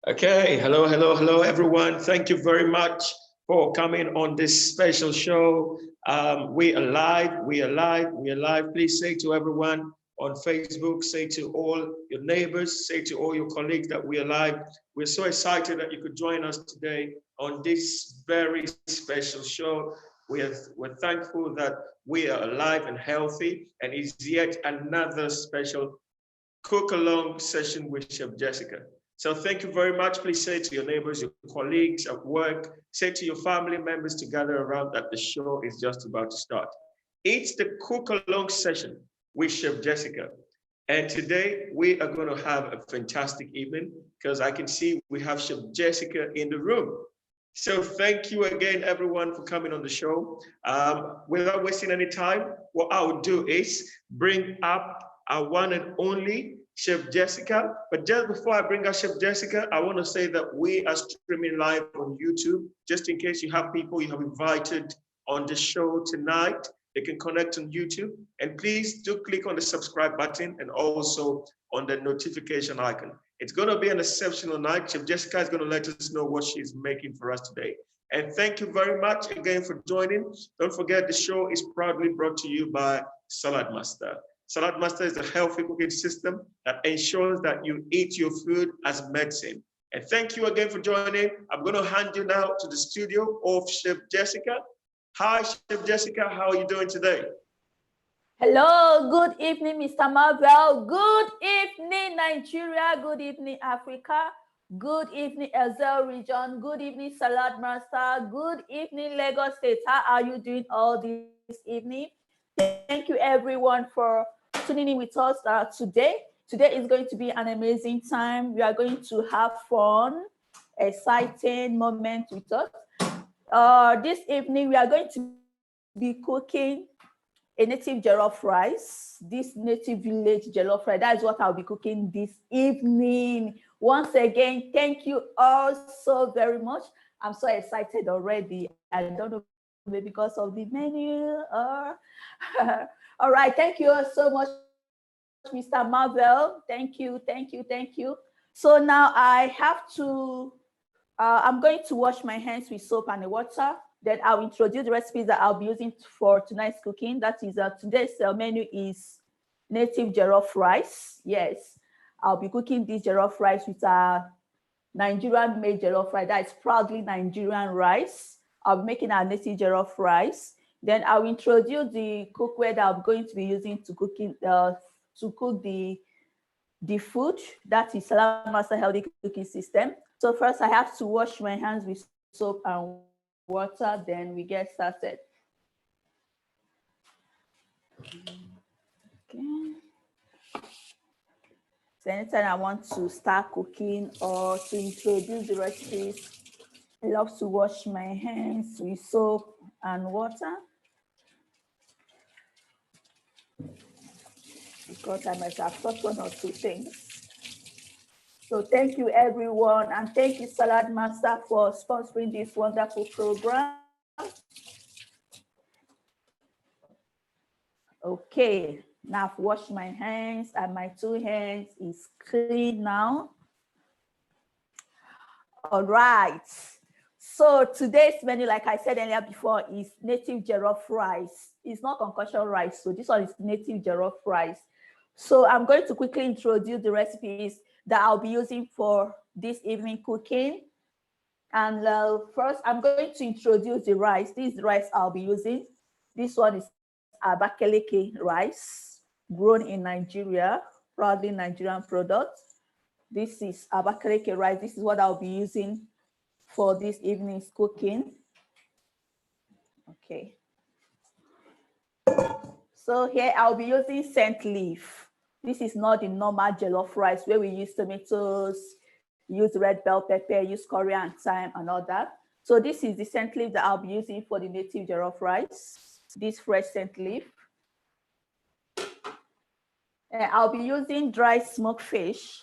Okay, hello, everyone. Thank you very much for coming on this special show. We are live, we are live, we are live. Please say to everyone on Facebook, say to all your neighbors, say to all your colleagues that we are live. We're so excited that you could join us today on this very special show. We're thankful that we are alive and healthy, and it's yet another special cook along session with Chef Jessica. So thank you very much. Please say to your neighbors, your colleagues at work, say to your family members to gather around that the show is just about to start. It's the cook along session with Chef Jessica. And today we are going to have a fantastic evening because I can see we have Chef Jessica in the room. So thank you again, everyone, for coming on the show. Without wasting any time, what I will do is bring up our one and only Chef Jessica. But just before I bring up Chef Jessica, I want to say that we are streaming live on YouTube. Just in case you have people you have invited on the show tonight, they can connect on YouTube. And please do click on the subscribe button and also on the notification icon. It's going to be an exceptional night. Chef Jessica is going to let us know what she's making for us today. And thank you very much again for joining. Don't forget the show is proudly brought to you by Salad Master. Salad Master is a healthy cooking system that ensures that you eat your food as medicine. And thank you again for joining. I'm going to hand you now to the studio of Chef Jessica. Hi, Chef Jessica. How are you doing today? Hello, good evening, Mr. Marvel. Good evening, Nigeria. Good evening, Africa. Good evening, Ezel region. Good evening, Salad Master. Good evening, Lagos State. How are you doing all this evening? Thank you, everyone, for tuning in with us today. Today is going to be an amazing time. We are going to have fun, exciting moment with us. This evening, we are going to be cooking a native jollof rice, this native village jollof rice. That is what I'll be cooking this evening. Once again, thank you all so very much. I'm so excited already. I don't know, maybe because of the menu or all right. Thank you so much, Mr. Marvel. Thank you. So now I have to, I'm going to wash my hands with soap and water. Then I'll introduce the recipes that I'll be using for tonight's cooking. That is, today's menu is native jollof rice. Yes, I'll be cooking this jollof rice with a Nigerian-made jollof rice. That is proudly Nigerian rice. I'll be making our native jollof rice. Then I'll introduce the cookware that I'm going to be using to cook the food. That is Salad Master Healthy Cooking System. So first I have to wash my hands with soap and water, then we get started. Okay. So anytime I want to start cooking or to introduce the recipes, I love to wash my hands with soap and water because I might have touched one or two things. So thank you, everyone, and thank you, Salad Master, for sponsoring this wonderful program. Okay, now I've washed my hands and my two hands is clean now. All right. So today's menu, like I said earlier before, is native jollof rice. It's not concoction rice, so this one is native jollof rice. So I'm going to quickly introduce the recipes that I'll be using for this evening cooking. And first, I'm going to introduce the rice. This is the rice I'll be using. This one is Abakaliki rice, grown in Nigeria, proudly Nigerian product. This is Abakaliki rice. This is what I'll be using for this evening's cooking. Okay. So here I'll be using scent leaf. This is not the normal jollof rice where we use tomatoes, use red bell pepper, use curry and thyme and all that. So this is the scent leaf that I'll be using for the native jollof rice. This fresh scent leaf. I'll be using dry smoked fish.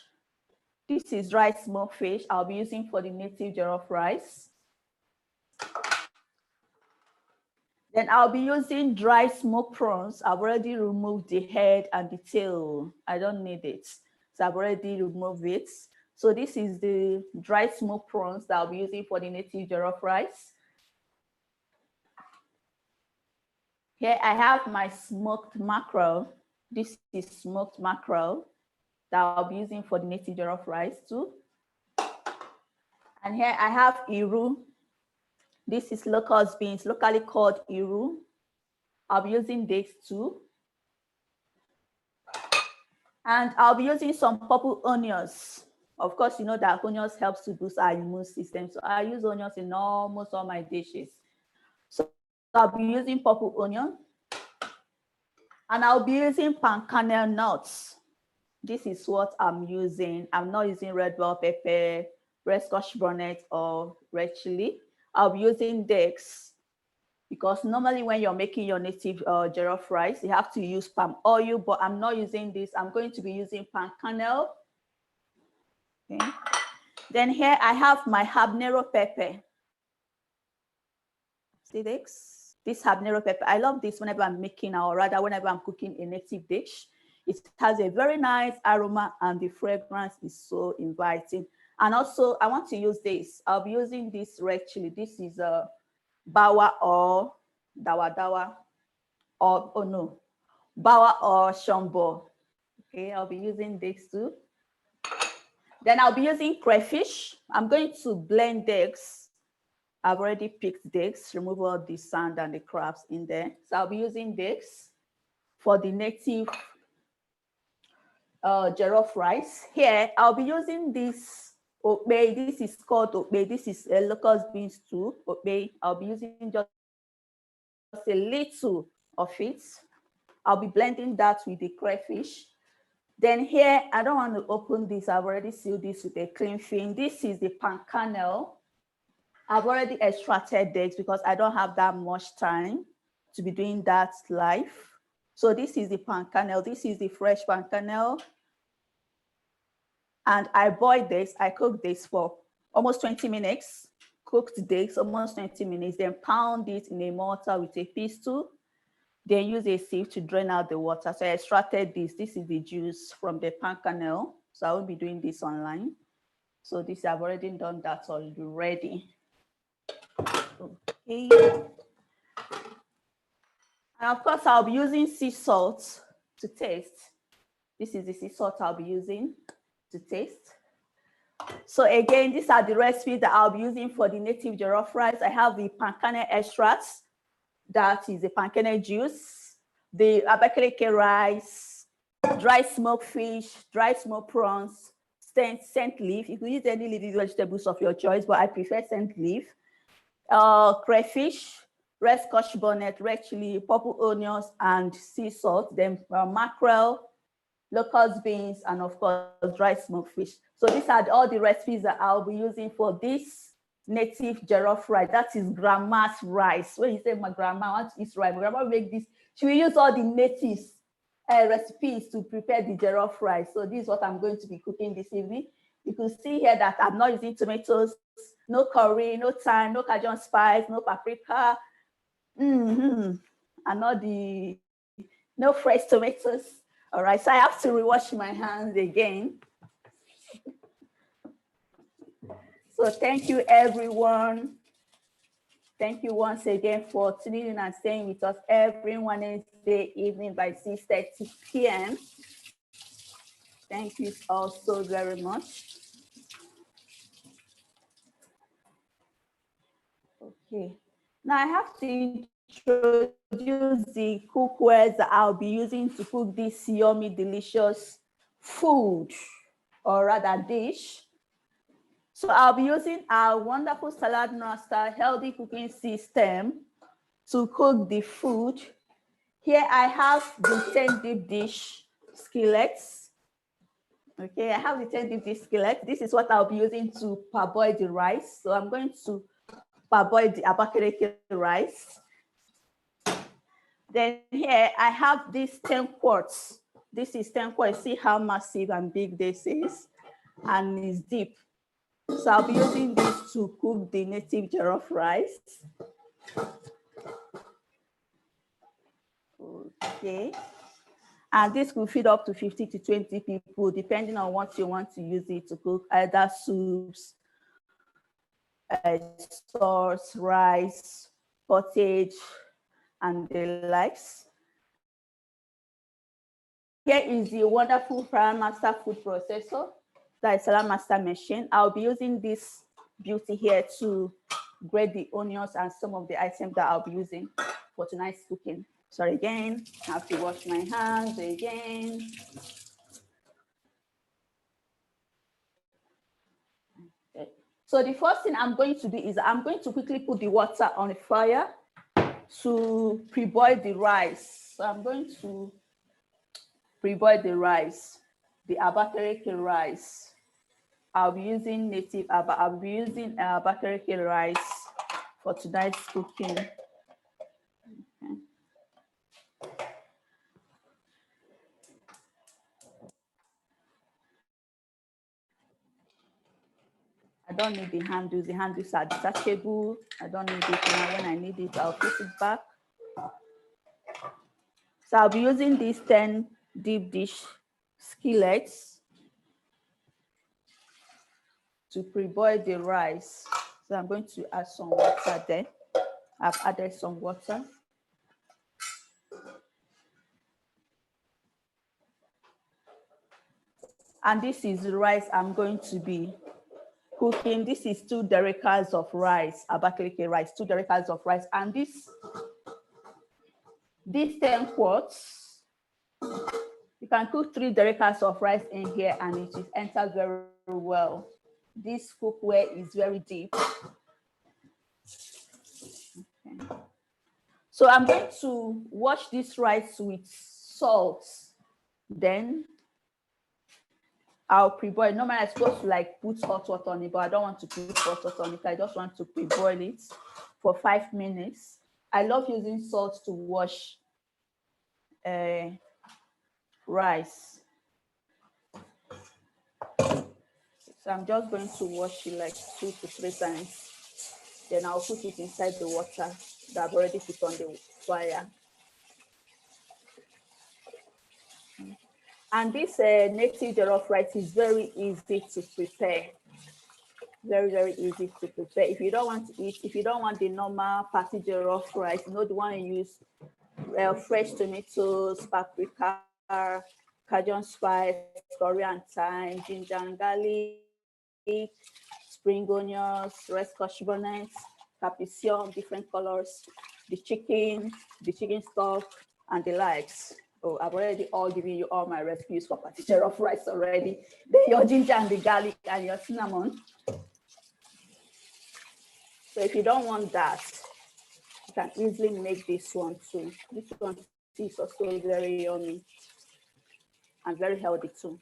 This is dry smoked fish I'll be using for the native jollof rice. Then I'll be using dry smoked prawns. I've already removed the head and the tail. I don't need it. So I've already removed it. So this is the dry smoked prawns that I'll be using for the native jollof rice. Here I have my smoked mackerel. This is smoked mackerel that I'll be using for the native jollof rice too. And here I have iru. This is locust beans, locally called iru. I'll be using this too. And I'll be using some purple onions. Of course, you know that onions helps to boost our immune system. So I use onions in almost all my dishes. So I'll be using purple onion. And I'll be using palm kernel nuts. This is what I'm using. I'm not using red bell pepper, red scotch bonnet, or red chili. I'll be using dates because normally when you're making your native jollof rice, you have to use palm oil, but I'm not using this. I'm going to be using palm kernel. Okay. Then here I have my habanero pepper. See this habanero pepper. I love this whenever I'm making, or rather whenever I'm cooking a native dish. It has a very nice aroma and the fragrance is so inviting. And also I want to use this. I'll be using this red chili. This is a bawa or dawa, or oh no, bawa or shombo. Okay, I'll be using this too. Then I'll be using crayfish. I'm going to blend the eggs. I've already picked the eggs, remove all the sand and the crabs in there. So I'll be using this for the native jollof rice. Here, I'll be using this okbei. This is called okbei. This is a locust beans too, okbei. I'll be using just a little of it. I'll be blending that with the crayfish. Then here, I don't want to open this. I've already sealed this with a clean film. This is the palm kernel. I've already extracted eggs because I don't have that much time to be doing that live. So this is the palm kernel. This is the fresh palm kernel. And I boiled this. I cooked this for almost 20 minutes. Cooked this almost 20 minutes. Then pound it in a mortar with a pestle. Then use a sieve to drain out the water. So I extracted this. This is the juice from the palm kernel. So I will be doing this online. So this, I've already done that already. Okay. And of course, I'll be using sea salt to taste. This is the sea salt I'll be using to taste. So again, these are the recipes that I'll be using for the native jollof rice. I have the palm kernel extracts. That is the palm kernel juice, the abakaliki rice, dry smoked fish, dry smoked prawns, scent leaf. You can use any leafy vegetables of your choice, but I prefer scent leaf. Crayfish, red scotch bonnet, red chili, purple onions, and sea salt. Then mackerel, locust beans, and of course dry smoked fish. So these are all the recipes that I'll be using for this native jollof rice. That is grandma's rice. When you say my grandma wants to eat rice, my grandma make this. She will use all the natives recipes to prepare the jollof rice. So this is what I'm going to be cooking this evening. You can see here that I'm not using tomatoes, no curry, no thyme, no Cajun spice, no paprika, and no fresh tomatoes. All right, so I have to rewash my hands again. So thank you, everyone. Thank you once again for tuning in and staying with us every Wednesday evening by 6:30 p.m. Thank you all so very much. Okay, now I have to introduce the cookwares that I'll be using to cook this yummy, delicious food, or rather dish. So I'll be using our wonderful Salad Master healthy cooking system to cook the food. Here I have the 10 deep dish skillets. Okay, I have the 10 deep dish skillet. This is what I'll be using to parboil the rice. So I'm going to parboil the abakaliki rice. Then here I have these 10 quarts. This is 10 quarts. See how massive and big this is, and it's deep. So I'll be using this to cook the native jollof rice. Okay. And this will feed up to 50 to 20 people, depending on what you want to use it to cook, either soups, sauce, rice, pottage, and the likes. Here is the wonderful Prime Master food processor, that is Salad Master machine. I'll be using this beauty here to grate the onions and some of the items that I'll be using for tonight's cooking. Sorry again, I have to wash my hands again. Okay. So the first thing I'm going to do is I'm going to quickly put the water on the fire to pre-boil the rice. So I'm going to pre-boil the rice, the Abakaliki rice. I'll be using Abakaliki rice for tonight's cooking. Okay. I don't need the handles. The handles are detachable. I don't need it now. When I need it, I'll put it back. So I'll be using these 10 deep dish skillets to pre-boil the rice. So I'm going to add some water there. I've added some water. And this is the rice I'm going to be cooking. This is 2 derricks of rice, Abakaliki rice, 2 derricks of rice. And these 10 quarts, you can cook 3 derricks of rice in here and it will enter very well. This cookware is very deep. Okay. So I'm going to wash this rice with salt. Then I'll pre-boil. Normally I'm supposed to like put hot water on it, but I don't want to put hot water on it. I just want to pre-boil it for 5 minutes. I love using salt to wash rice. So I'm just going to wash it like 2 to 3 times. Then I'll put it inside the water that I've already put on the fire. And this native jollof rice is very easy to prepare. Very, very easy to prepare. If you don't want to eat, if you don't want the normal party jollof rice, you know, the one you use fresh tomatoes, paprika, Cajun spice, Korean thyme, ginger and garlic, spring onions, red scotch bonnets, capsicum, different colors, the chicken stock, and the likes. Oh, I've already all given you all my recipes for party jollof rice already. Then your ginger and the garlic and your cinnamon. So if you don't want that, you can easily make this one too. This one is also very yummy and very healthy too.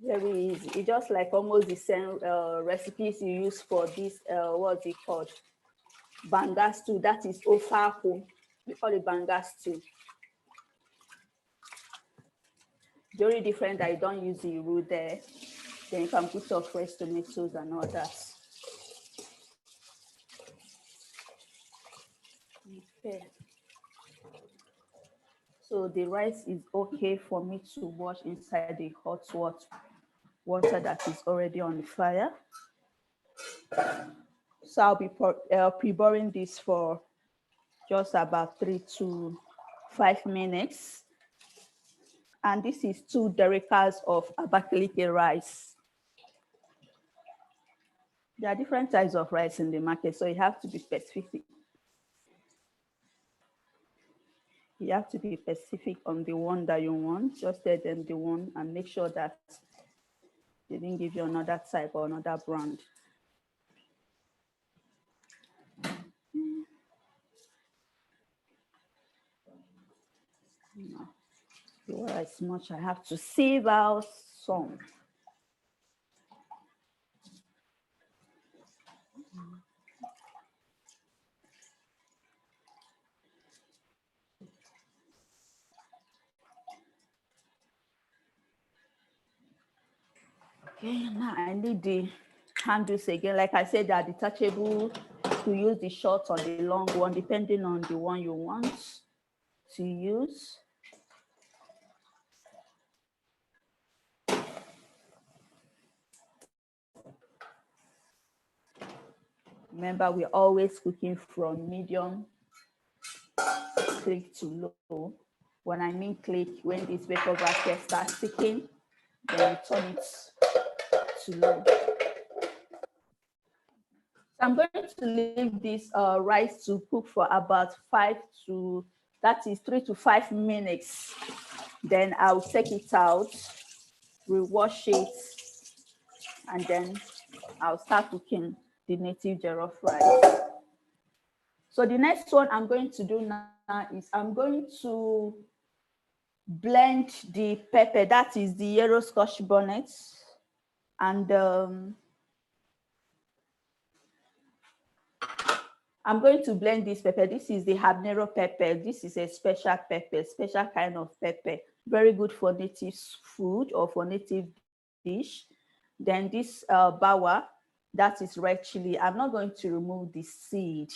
Very easy. It's just like almost the same recipes you use for this, what's it called? Banga stew. That is ofako. We call it banga stew. The only different that you don't use the root there. Then you can put your fresh tomatoes and all that. Okay. So the rice is okay for me to wash inside the hot water that is already on the fire. So I'll be pre-boiling this for just about 3 to 5 minutes. And this is 2 derricks of Abakaliki rice. There are different types of rice in the market, so you have to be specific. You have to be specific on the one that you want. Just tell them the one and make sure that they didn't give you another type or another brand. No. The water is much. I have to save out some. Okay, now I need the handles again. Like I said, they are detachable. to use the short or the long one, depending on the one you want to use. Remember, we're always cooking from medium click to low. When I mean click, when this paper bracket starts ticking, then you turn it to low. So I'm going to leave this rice to cook for about 3 to 5 minutes. Then I'll take it out, rewash it, and then I'll start cooking the native jollof rice. So the next one I'm going to do now is I'm going to blend the pepper, that is the yellow scotch bonnet, and I'm going to blend this pepper. This is the habanero pepper. This is a special pepper, special kind of pepper, very good for native food or for native dish. Then this bawa, that is red chili. I'm not going to remove the seed.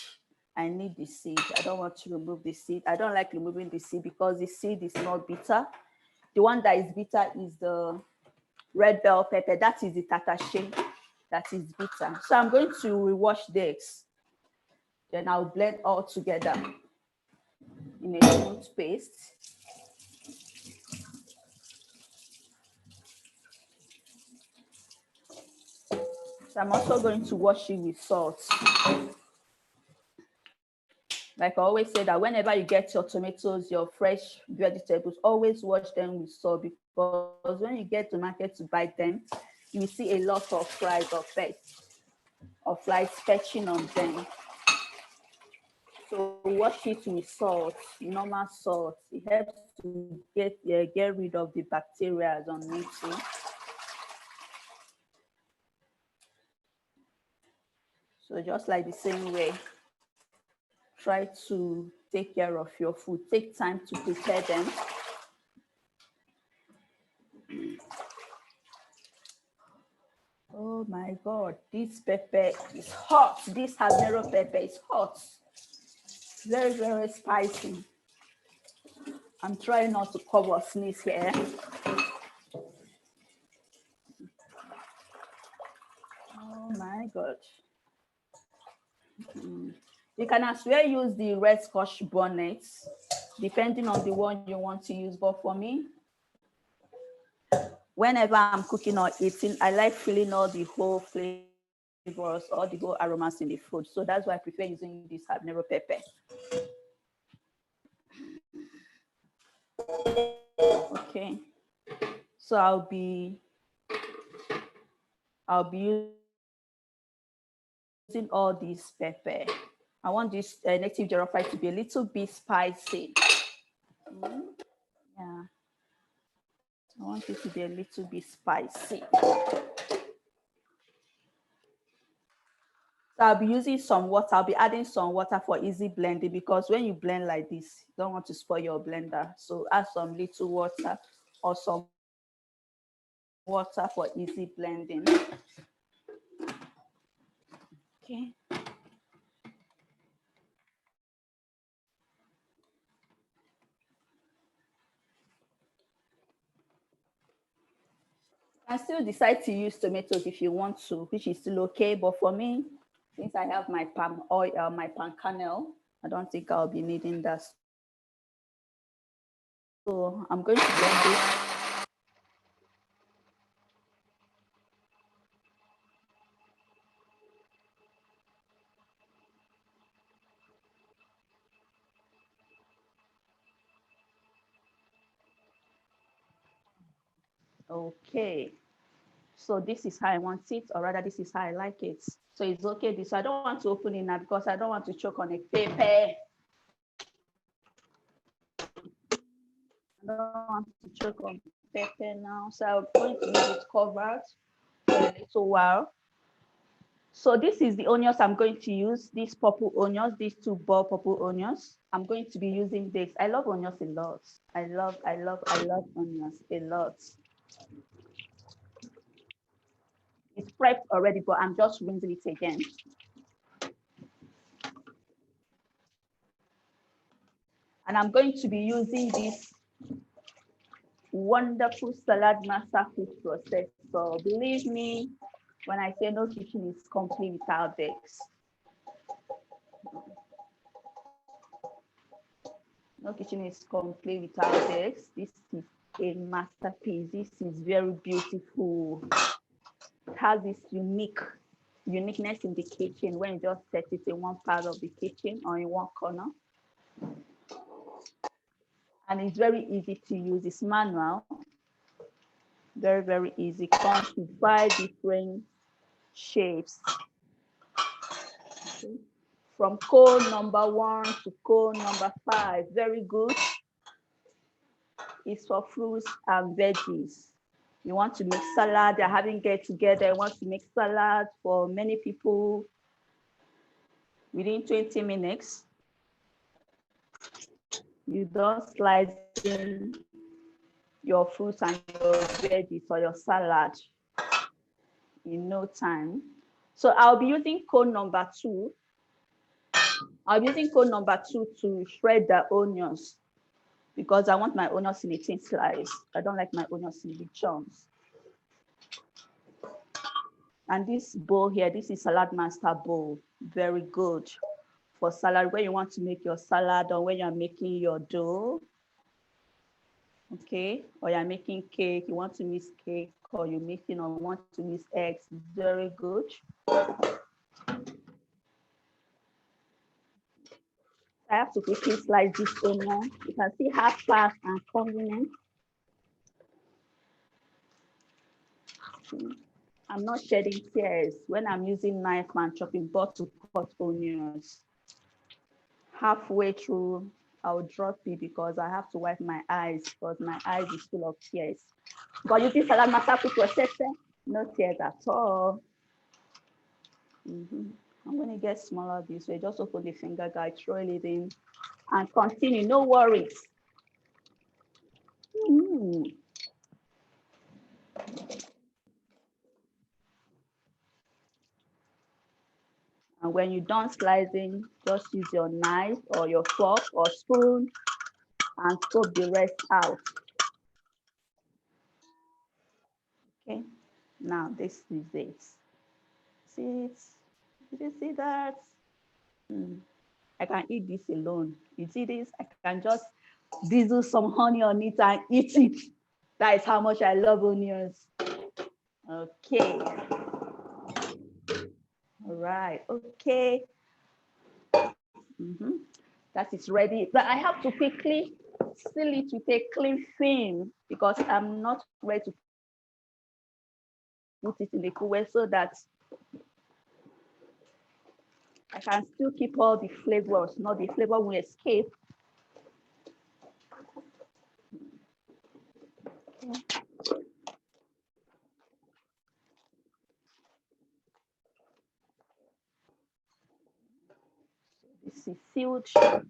I need the seed. I don't want to remove the seed. I don't like removing the seed because the seed is not bitter. The one that is bitter is the red bell pepper. That is the tatache that is bitter. So I'm going to rewash the eggs. Then I'll blend all together in a smooth paste. So I'm also going to wash it with salt. Like I always say that whenever you get your tomatoes, your fresh vegetables, always wash them with salt, because when you get to market to buy them, you will see a lot of flies or flies perching on them. So wash it with salt, normal salt. It helps to get rid of the bacteria on it. So just like the same way, try to take care of your food. Take time to prepare them. Oh my God, this pepper is hot. This habanero pepper is hot. Very, very spicy. I'm trying not to cover sneeze here. Oh my God. You can as well use the red scotch bonnet, depending on the one you want to use. But for me, whenever I'm cooking or eating, I like feeling all the whole flavors, all the whole aromas in the food. So that's why I prefer using this habanero pepper. Okay. So I'll be using all this pepper. I want this native jollof rice to be a little bit spicy. Yeah. I want it to be a little bit spicy. So I'll be using some water. I'll be adding some water for easy blending, because when you blend like this, you don't want to spoil your blender. So add some little water or some water for easy blending. Okay. You can still decide to use tomatoes if you want to, which is still okay. But for me, since I have my palm oil, my palm kernel, I don't think I'll be needing that. So I'm going to blend this. Okay. So this is how I want it, or rather this is how I like it. So it's okay. So I don't want to open it now because I don't want to choke on a paper. I don't want to choke on pepper now. So I'm going to leave it covered for a little while. So this is the onions I'm going to use. These purple onions, these 2 ball purple onions. I'm going to be using this. I love onions a lot. I love onions a lot. It's prepped already, but I'm just rinsing it again. And I'm going to be using this wonderful salad master food processor. Believe me when I say no kitchen is complete without this. No kitchen is complete without this. This is a masterpiece. This is very beautiful. It has this uniqueness in the kitchen when you just set it in one part of the kitchen or in one corner. And it's very easy to use. It's manual. Very, very easy. Comes with 5 different shapes. Okay. From cone number 1 to cone number 5. Very good. It's for fruits and veggies. You want to make salad, you're having get together, you want to make salad for many people within 20 minutes. You don't slice in your fruits and your veggies or your salad in no time. So I'll be using cone number 2. I'll be using cone number 2 to shred the onions because I want my onions in a thin slice. I don't like my onions in big chunks. And this bowl here, this is Salad Master bowl. Very good for salad when you want to make your salad or when you're making your dough. Okay, or you're making cake, you want to mix cake, or you're making or want to mix eggs. Very good. I have to quickly slice this onion. You can see how fast and convenient. I'm not shedding tears when I'm using knife and chopping board to cut onions. Halfway through, I'll drop it because I have to wipe my eyes because my eyes is full of tears. But using Salad Master food processor, no tears at all. I'm going to get smaller this way. Just open the finger guide, throw it in, and continue. No worries. And when you're done slicing, just use your knife or your fork or spoon and scoop the rest out. Okay, now this is it. See it? Did you see that? I can eat this alone. You see this? I can just drizzle some honey on it and eat it. That is how much I love onions. Okay. All right. Okay. That is ready. But I have to quickly seal it with a clean film because I'm not ready to put it in the cooler so that I can still keep all the flavors, not the flavor will escape. This is sealed. So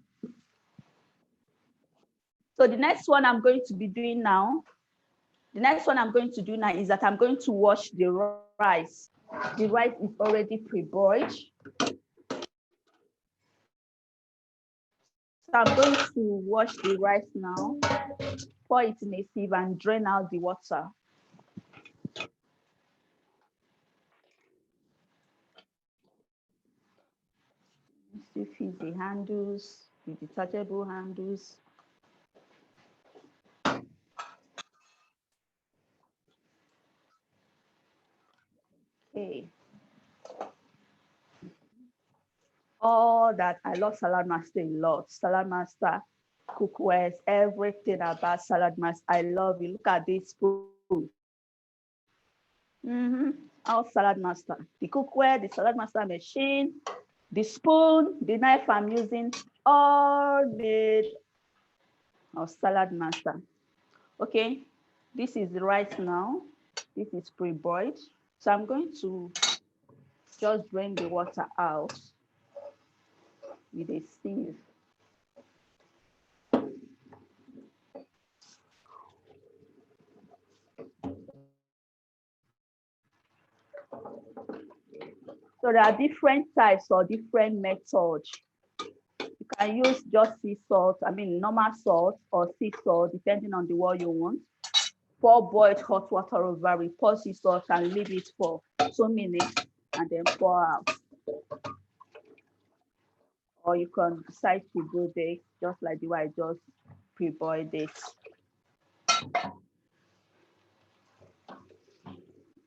the next one I'm going to be doing now, is that I'm going to wash the rice. The rice is already pre-boiled. So I'm going to wash the rice now, pour it in a sieve and drain out the water. Still fix the handles, the detachable handles. Okay. All that, I love Salad Master a lot. Salad Master, cookwares, everything about Salad Master. I love it. Look at this spoon. Our Salad Master. The cookware, the Salad Master machine, the spoon, the knife I'm using, all made of Salad Master. Okay, this is the rice now. This is pre-boiled. So I'm going to just drain the water out with a sieve. So there are different types or different methods. You can use just sea salt, I mean normal salt or sea salt, depending on the one you want. Pour boiled hot water over it, pour sea salt and leave it for 2 minutes and then pour out. Or you can decide to do this just like the way I just pre-boiled it.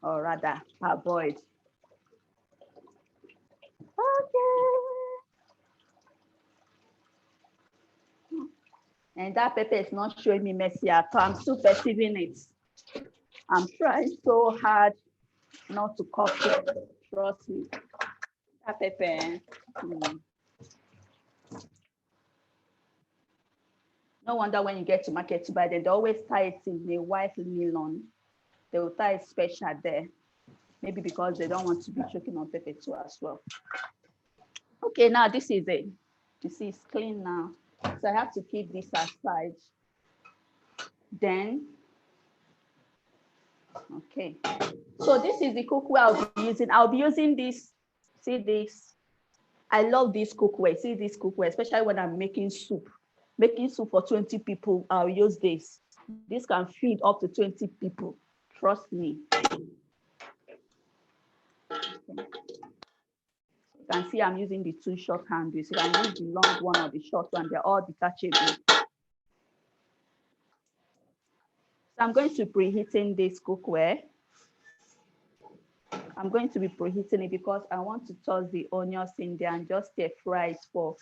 Or rather, parboiled. Okay. And that pepper is not showing me mercy at all. I'm still perceiving it. I'm trying so hard not to cough it. Trust me. That pepper. No wonder when you get to market to buy them, they always tie it in a white nylon. They will tie it special there. Maybe because they don't want to be choking on pepper too as well. Okay, now this is it. You see, it's clean now. So I have to keep this aside. Then, okay. So this is the cookware I'll be using. I'll be using this. See this? I love this cookware. See this cookware, especially when I'm making soup. Making soup for 20 people, I'll use this. This can feed up to 20 people. Trust me. Okay. You can see I'm using the 2 short handles. You can use the long one or the short one. They're all detachable. So I'm going to preheating this cookware. I'm going to be preheating it because I want to toss the onions in there and just stir fry it for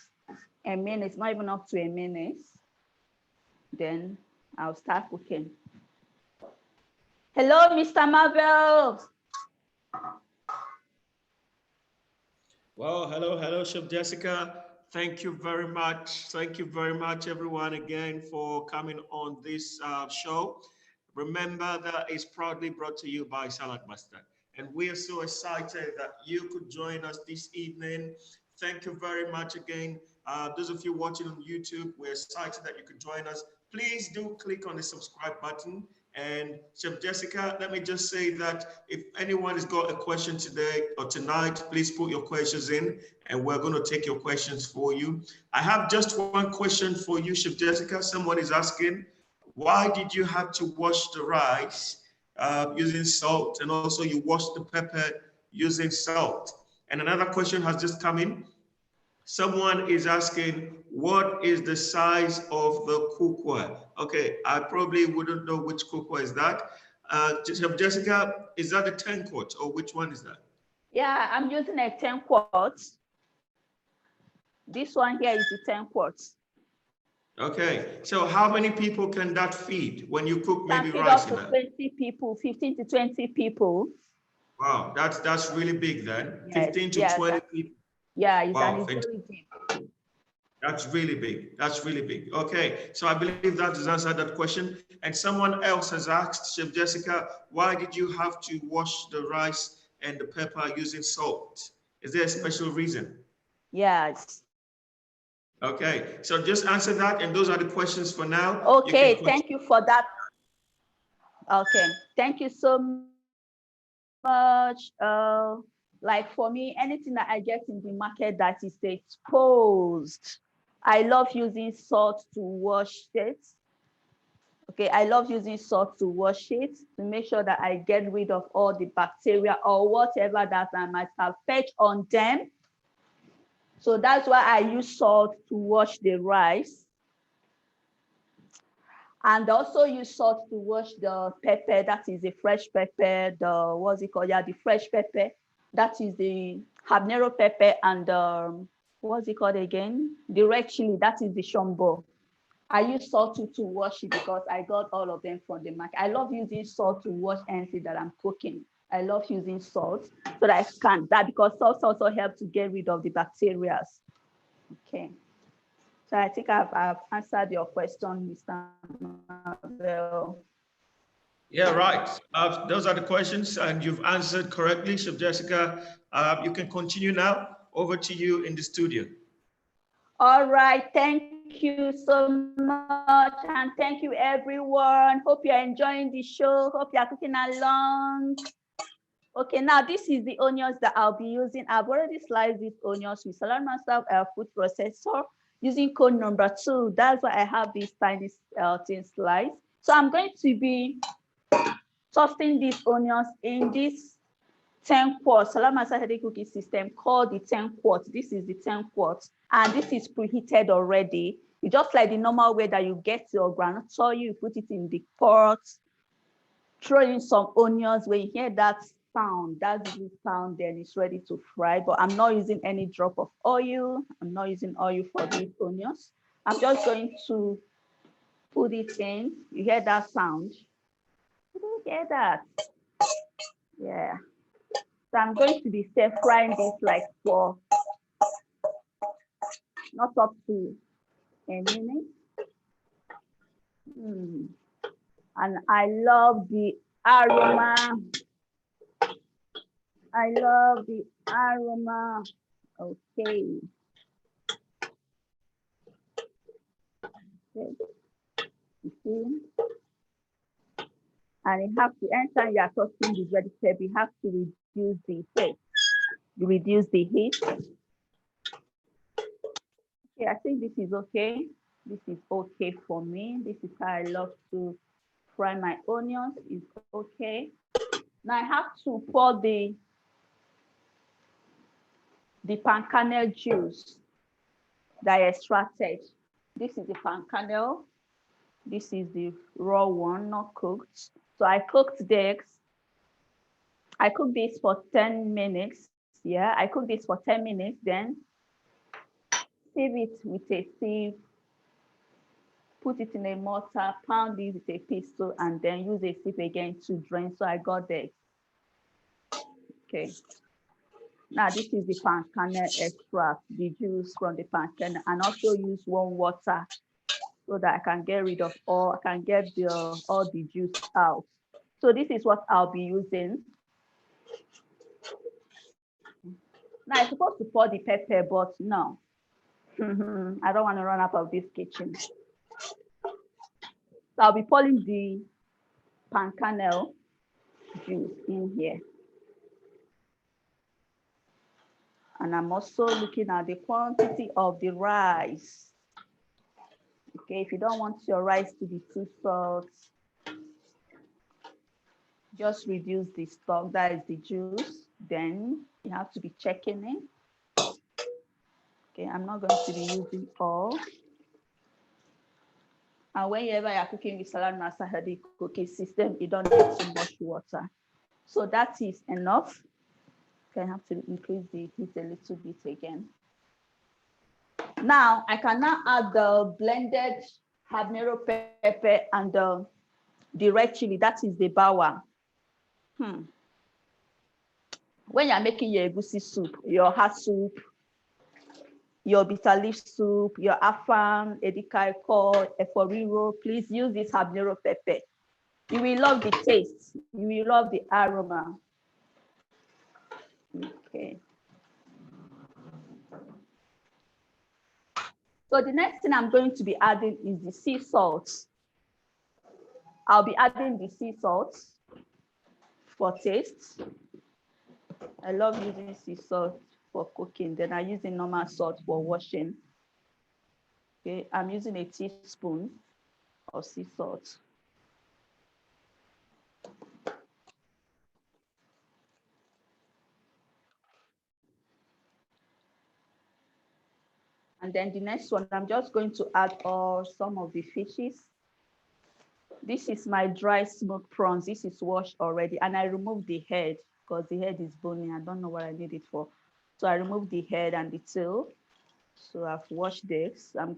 a minute, not even up to a minute. Then I'll start cooking. Hello, Mr. Marvel. Well, hello, Chef Jessica. Thank you very much. Thank you very much, everyone, again, for coming on this show. Remember that it's proudly brought to you by Salad Master. And we are so excited that you could join us this evening. Thank you very much again. Those of you watching on YouTube, we're excited that you could join us. Please do click on the subscribe button. And Chef Jessica, let me just say that if anyone has got a question today or tonight, please put your questions in and we're going to take your questions for you. I have just one question for you, Chef Jessica. Someone is asking, why did you have to wash the rice using salt, and also you wash the pepper using salt? And another question has just come in. Someone is asking, what is the size of the cookware? Okay, I probably wouldn't know which cookware is that. Jessica, is that a 10 quart or which one is that? Yeah, I'm using a 10 quarts. This one here is the 10 quarts. Okay, so how many people can that feed when you cook maybe feed rice up in to that? 20 people, 15 to 20 people. Wow, that's really big then. Yes, 15 to 20 people. Yeah, it's, wow, and it's very deep. That's really big. That's really big. Okay, so I believe that has answered that question. And someone else has asked, Chef Jessica, why did you have to wash the rice and the pepper using salt? Is there a special reason? Yes. Okay, so just answer that, and those are the questions for now. Okay, thank you for that. Okay, thank you so much. Like for me, anything that I get in the market that is exposed, I love using salt to wash it. Okay, I love using salt to wash it to make sure that I get rid of all the bacteria or whatever that I might have fetched on them. So that's why I use salt to wash the rice. And also use salt to wash the pepper. That is the fresh pepper, the, what's it called? Yeah, the fresh pepper. That is the habanero pepper and what's it called again? The red chili, that is the shombo. I use salt to wash it because I got all of them from the market. I love using salt to wash anything that I'm cooking. I love using salt so that I can, that because salt also helps to get rid of the bacteria. Okay. So I think I've answered your question, Mr. Marvel. Yeah, right. Those are the questions, and you've answered correctly, Chef Jessica. You can continue now. Over to you in the studio. All right. Thank you so much, and thank you, everyone. Hope you're enjoying the show. Hope you're cooking along. Okay, now this is the onions that I'll be using. I've already sliced these onions with Salad Master food processor. using code number 2. That's why I have these tiny thin slice. So I'm going to be toasting these onions in this 10 quart salad master headache cooking system called the 10 quart. This is the 10 quart, and this is preheated already. It's just like the normal way that you get your groundnut oil, you put it in the pot, throw in some onions. When you hear that sound, that's the sound, then it's ready to fry. But I'm not using any drop of oil. I'm not using oil for these onions. I'm just going to put it in. You hear that sound? You hear that? Yeah. So I'm going to be stir frying this like for not up to a minute. And I love the aroma. I love the aroma. Okay. You see? And you have to, anytime you are toasting this vegetable, you have to reduce the heat. You reduce the heat. Okay, I think this is okay. This is okay for me. This is how I love to fry my onions. It's okay. Now I have to pour the palm kernel juice that I extracted. This is the palm kernel. This is the raw one, not cooked. So I cooked the eggs. I cooked this for 10 minutes. Yeah, I cooked this for 10 minutes, then sieve it with a sieve, put it in a mortar, pound it with a pestle, and then use a sieve again to drain. So I got the eggs. Okay. Now this is the palm kernel extract, the juice from the palm kernel, and also use warm water so that I can get rid of all, I can get all the juice out. So this is what I'll be using. Now I'm supposed to pour the pepper, but no. I don't want to run out of this kitchen. So I'll be pouring the palm kernel juice in here. And I'm also looking at the quantity of the rice. Okay, if you don't want your rice to be too salt, just reduce the stock, that is the juice. Then you have to be checking it. Okay, I'm not going to be using all. And whenever you're cooking with salad master headache cooking system, you don't need too much water. So that is enough. Okay, I have to increase the heat a little bit again. Now I can now add the blended habanero pepper and the red chili, that is the bawa. When you're making your egusi soup, your hot soup, your bitter leaf soup, your afang, edikaiko, eforiro, please use this habanero pepper. You will love the taste. You will love the aroma. Okay. So the next thing I'm going to be adding is the sea salt. I'll be adding the sea salt for taste. I love using sea salt for cooking. Then I use the normal salt for washing. Okay, I'm using a teaspoon of sea salt. And then the next one, I'm just going to add some of the fishes. This is my dry smoked prawns. This is washed already. And I removed the head because the head is bony. I don't know what I need it for. So I removed the head and the tail. So I've washed this. I'm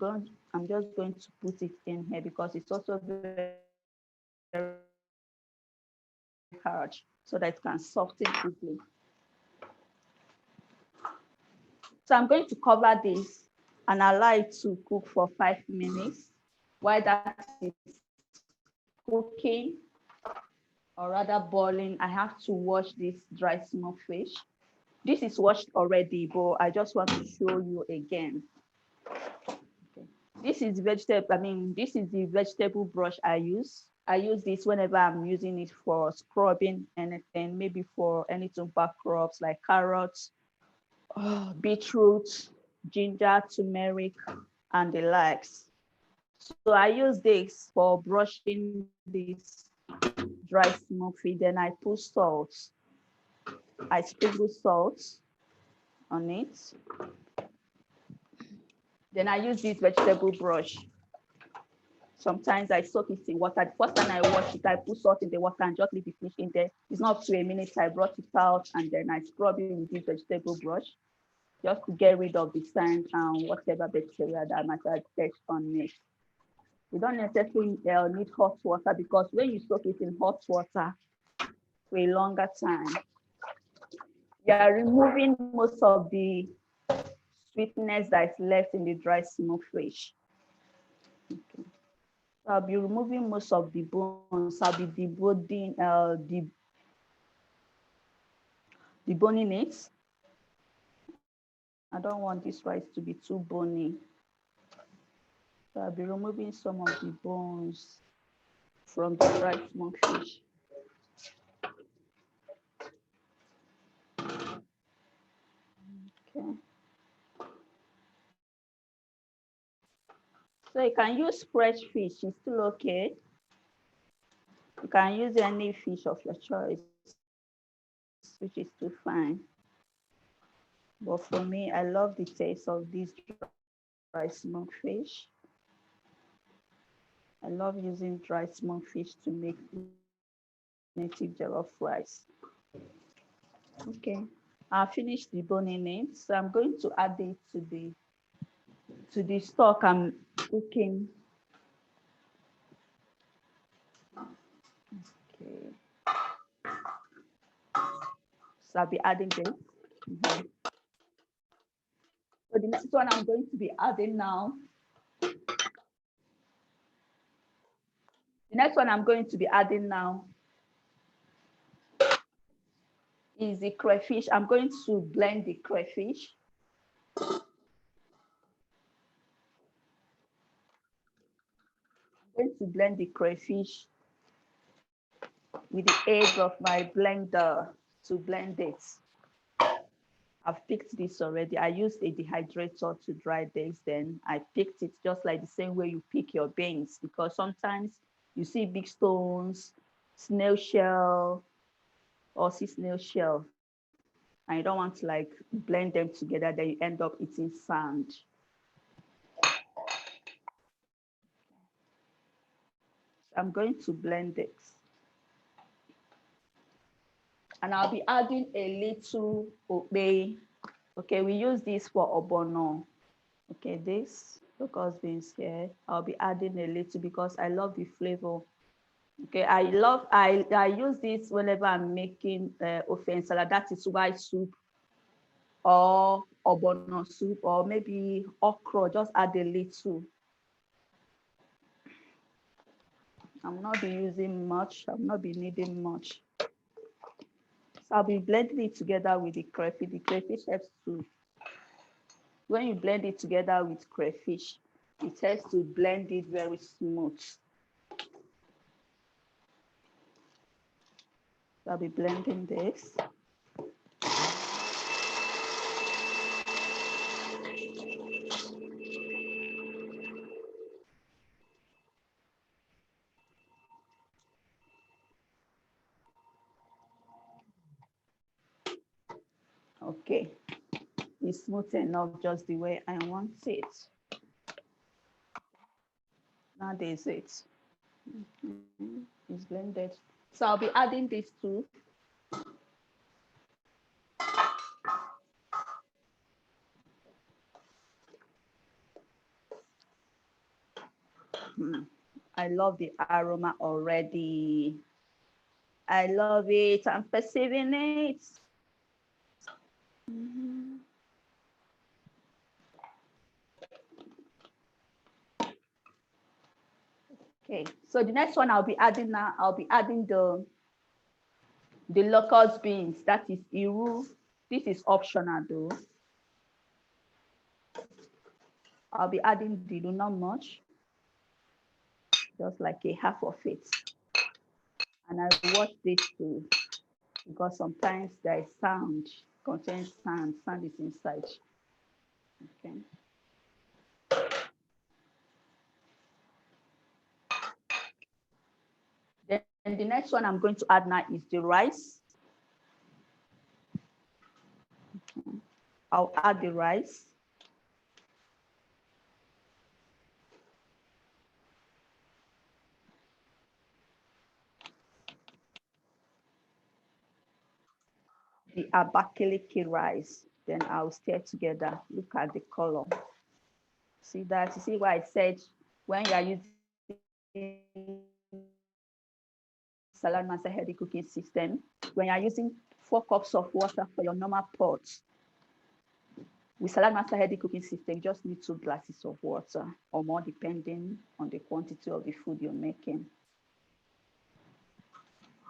just going to put it in here because it's also very hard so that it can soften quickly. So I'm going to cover this and allow it to cook for 5 minutes. While that is cooking, or rather boiling, I have to wash this dry smoked fish. This is washed already, but I just want to show you again. Okay. This is this is the vegetable brush I use. I use this whenever I'm using it for scrubbing anything, maybe for any tuber crops like carrots, beetroot, ginger, turmeric. and the likes. So I use this for brushing this dry smoke fish. Then I put salt. I sprinkle salt on it. Then I use this vegetable brush. Sometimes I soak it in water. The first time I wash it, I put salt in the water and just leave the fish in there. It's not up to a minute. I brought it out and then I scrub it with this vegetable brush just to get rid of the sand and whatever bacteria that might attach on it. You don't necessarily need hot water because when you soak it in hot water for a longer time, you are removing most of the sweetness that is left in the dry smoked fish. Okay. So I'll be removing most of the bones. I'll be deboning it. I don't want this rice to be too bony. So I'll be removing some of the bones from the dry smoked fish. Okay. So you can use fresh fish, it's still okay. You can use any fish of your choice, which is too fine. But for me, I love the taste of this dry smoked fish. I love using dry smoked fish to make native jollof rice. Okay, I finished deboning it, so I'm going to add it to the stock I'm cooking. Okay, so I'll be adding this. So the next one I'm going to be adding now. The next one I'm going to be adding now is the crayfish. I'm going to blend the crayfish. I'm going to blend the crayfish with the aid of my blender to blend it. I've picked this already. I used a dehydrator to dry this. Then I picked it just like the same way you pick your beans, because sometimes you see big stones, snail shell, or sea snail shell, and you don't want to like blend them together, then you end up eating sand. I'm going to blend it. And I'll be adding a little obey. Okay, we use this for obono. Okay, this locust beans here, I'll be adding a little because I love the flavor. Okay, I use this whenever I'm making ofe salad, that is white soup or obono soup, or maybe okra, just add a little. I'm not be using much, I'm not be needing much. So I'll be blending it together with the crayfish. The crayfish helps to, when you blend it together with crayfish, it helps to blend it very smooth. So I'll be blending this. Okay, it's smooth enough just the way I want it. Now there's it. It's blended. So I'll be adding this too. I love the aroma already. I love it. I'm perceiving it. Okay, so the next one I'll be adding now, I'll be adding the locust beans. That is iru. This is optional though. I'll be adding the iru, not much, just like a half of it. And I watch this too, because sometimes there is sound, contains sand is inside. Okay. Then the next one I'm going to add now is the rice. Okay. I'll add the rice. The Abakaliki rice. Then I'll stir together. Look at the color. See that? You see why I said when you are using Salad Master Healthy Cooking System, when you are using 4 cups of water for your normal pot, with Salad Master Healthy Cooking System, you just need 2 glasses of water or more, depending on the quantity of the food you're making.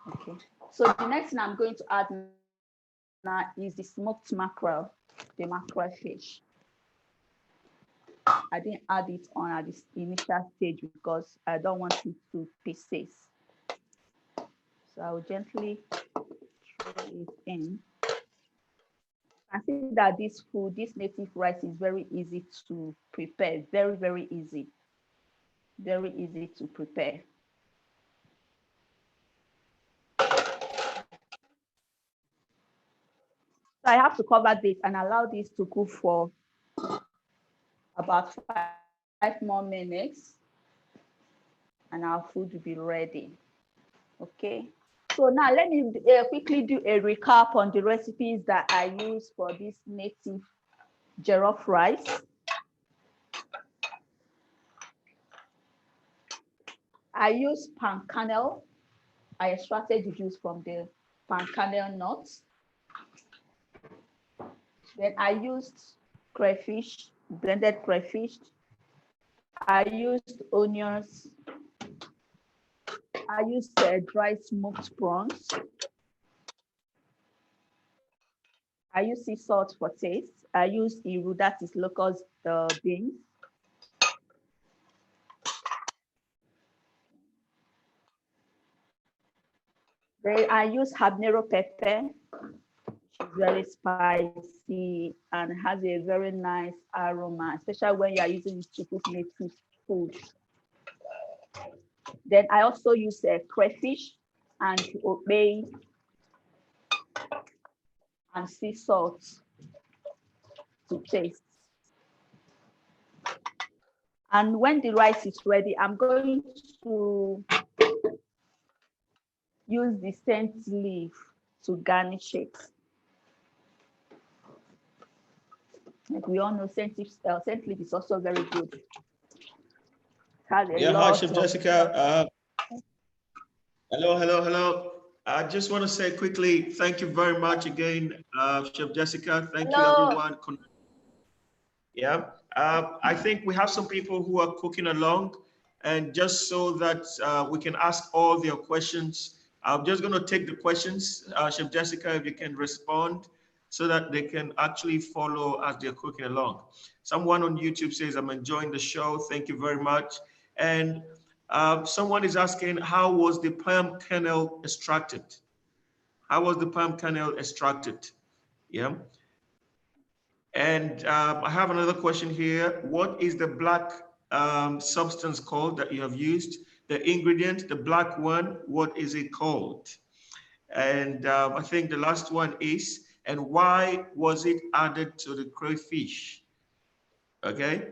Okay. So the next thing I'm going to add now is the smoked mackerel, the mackerel fish. I didn't add it on at this initial stage because I don't want it to pieces. So I'll gently throw it in. I think that this food, this native rice, is very easy to prepare. Very, very easy. Very easy to prepare. So I have to cover this and allow this to cook for about 5 more minutes, and our food will be ready. Okay. So now let me quickly do a recap on the recipes that I use for this native jollof rice. I use palm kernel. I extracted the juice from the palm kernel nuts. Then I used crayfish, blended crayfish. I used onions. I used dry smoked prawns. I use sea salt for taste. I use iru, that is locust beans. Then I use habanero pepper, which is very spicy and has a very nice aroma, especially when you are using it to cook native food. Then I also use crayfish and obey and sea salt to taste. And when the rice is ready, I'm going to use the scent leaf to garnish it. Like we all know, scent leaf is also very good. Yeah, hi, Chef Jessica. Hello. I just want to say quickly, thank you very much again, Chef Jessica. Thank you, everyone. Yeah, I think we have some people who are cooking along, and just so that we can ask all their questions, I'm just going to take the questions, Chef Jessica, if you can respond so that they can actually follow as they're cooking along. Someone on YouTube says, I'm enjoying the show. Thank you very much. And someone is asking, how was the palm kernel extracted? How was the palm kernel extracted? Yeah. And I have another question here. What is the black substance called that you have used? The ingredient, the black one, what is it called? And I think the last one is, and why was it added to the crayfish? Okay.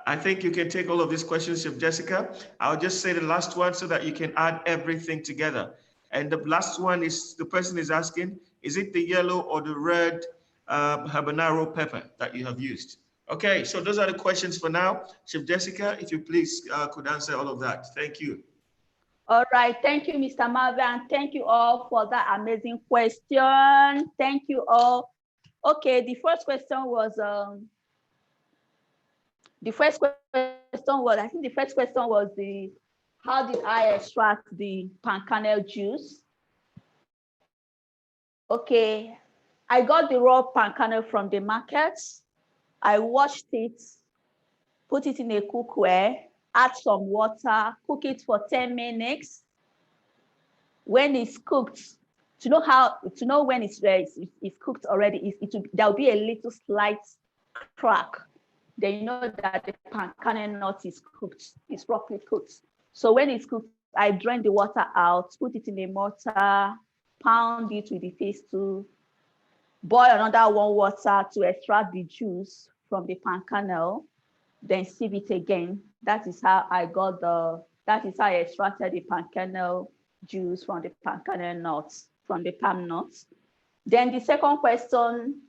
I think you can take all of these questions, Chef Jessica. I'll just say the last one so that you can add everything together. And the last one is, the person is asking, is it the yellow or the red habanero pepper that you have used? Okay, so those are the questions for now. Chef Jessica, if you please could answer all of that. Thank you. All right, thank you, Mr. Marvin, and thank you all for that amazing question. Thank you all. Okay, the first question was, I think the first question was how did I extract the palm kernel juice? Okay, I got the raw palm kernel from the market. I washed it, put it in a cookware, add some water, cook it for 10 minutes. When it's cooked, to know when it's cooked already, there'll be a little slight crack. Then you know that the palm kernel nut is cooked, it's properly cooked. So when it's cooked, I drain the water out, put it in a mortar, pound it with the fish tool, boil another warm water to extract the juice from the pan kernel, then sieve it again. That is how I extracted the pan kernel juice from the pan kernel nuts, from the palm nuts. Then the second question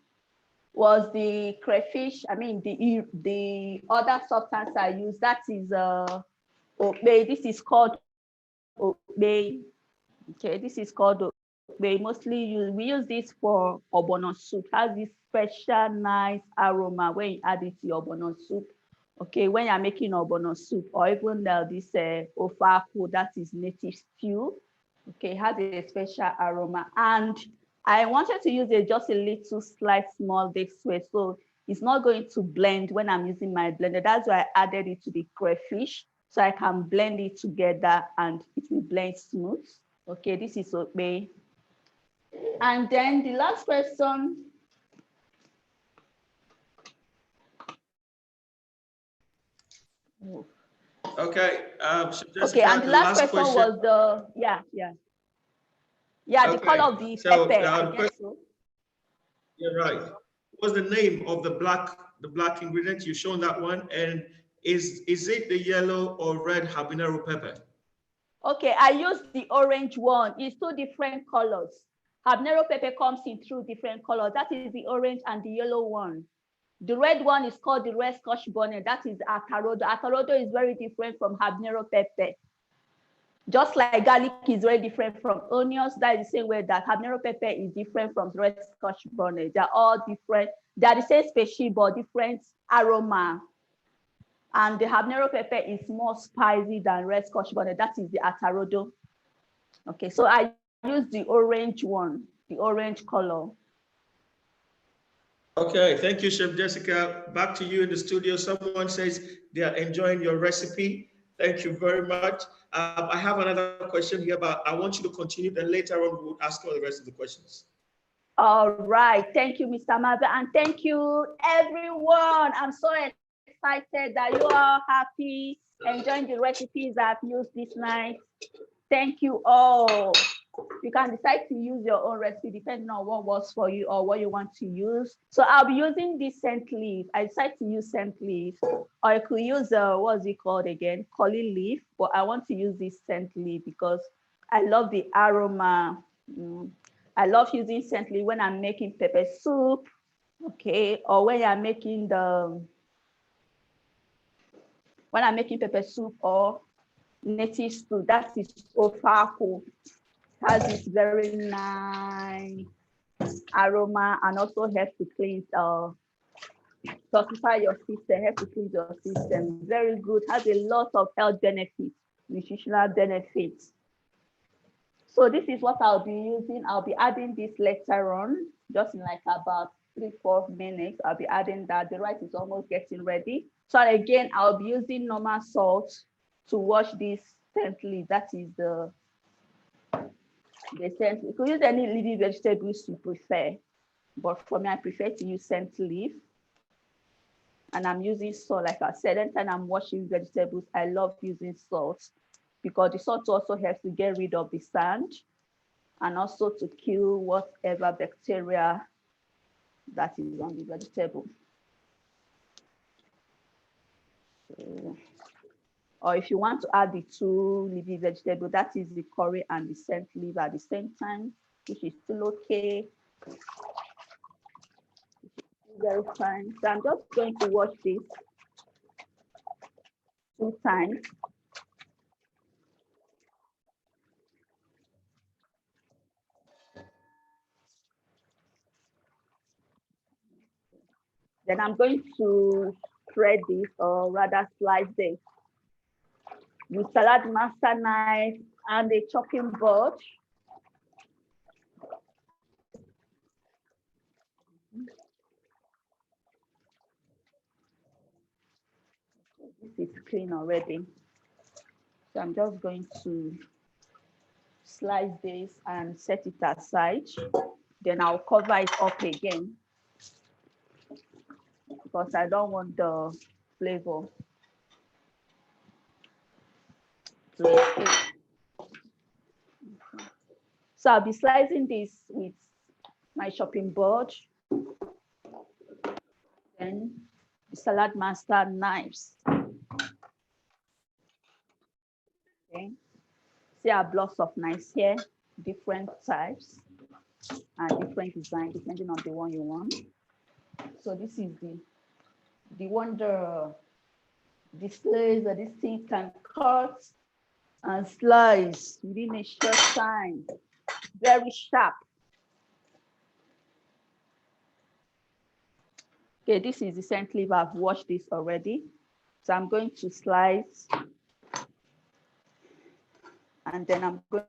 was the crayfish. I mean, the other substance I use, that is okbe. This is called okbe. Okay, this is called okbe. Mostly we use this for ogbono soup. It has this special nice aroma when you add it to your ogbono soup. Okay, when you're making ogbono soup, or even this ofaku, that is native stew. Okay, it has a special aroma. And I wanted to use just a little slight small this way, so it's not going to blend when I'm using my blender. That's why I added it to the crayfish, so I can blend it together and it will blend smooth. Okay, this is okay. And then the last question. Okay. So okay, and the last question was the the color of the pepper. I guess so. You're right. What's the name of the black ingredient? You shown that one, and is it the yellow or red habanero pepper? Okay, I used the orange one. It's two different colors. Habanero pepper comes in two different colors. That is the orange and the yellow one. The red one is called the red scotch bonnet. That is atarodo. Atarodo is very different from habanero pepper. Just like garlic is very different from onions, that is the same way that habanero pepper is different from red scotch bonnet. They're all different. They're the same species, but different aroma. And the habanero pepper is more spicy than red scotch bonnet. That is the atarodo. Okay, so I use the orange one, the orange color. Okay, thank you, Chef Jessica. Back to you in the studio. Someone says they are enjoying your recipe. Thank you very much. I have another question here, but I want you to continue. Then later on, we'll ask all the rest of the questions. All right. Thank you, Mr. Marvel. And thank you, everyone. I'm so excited that you are happy, enjoying the recipes I've used this night. Thank you all. You can decide to use your own recipe depending on what works for you or what you want to use. So I'll be using this scent leaf. I decided to use scent leaf, or I could use what's it called again? Collie leaf, but I want to use this scent leaf because I love the aroma. I love using scent leaf when I'm making pepper soup, okay, or when I'm making pepper soup or native stew. That is ofaku. Has this very nice aroma and also helps to cleanse, detoxify your system, help to cleanse your system. Very good, has a lot of health benefits, nutritional benefits. So this is what I'll be using. I'll be adding this later on, just in like about 3-4 minutes. I'll be adding that. The rice is almost getting ready. So again, I'll be using normal salt to wash this scent leaf. That is the scent. You could use any leafy vegetables you prefer, but for me, I prefer to use scent leaf. And I'm using salt, like I said. Anytime I'm washing vegetables, I love using salt because the salt also helps to get rid of the sand and also to kill whatever bacteria that is on the vegetable. So, or if you want to add the two leafy vegetables, that is the curry and the scent leaf at the same time, which is still okay. Very fine. So I'm just going to wash this 2 times. Then I'm going to shred this, or rather slice this with salad master knife and a chopping board. This is clean already. So I'm just going to slice this and set it aside. Then I'll cover it up again because I don't want the flavor to escape. So I'll be slicing this with my chopping board. Then the salad master knives. Okay. See our blocks of knives here, different types and different design depending on the one you want. So this is the one the displays that this thing can cut and slice within a short time. Very sharp. Okay, this is the scent leaf. I've washed this already. So I'm going to slice and then I'm going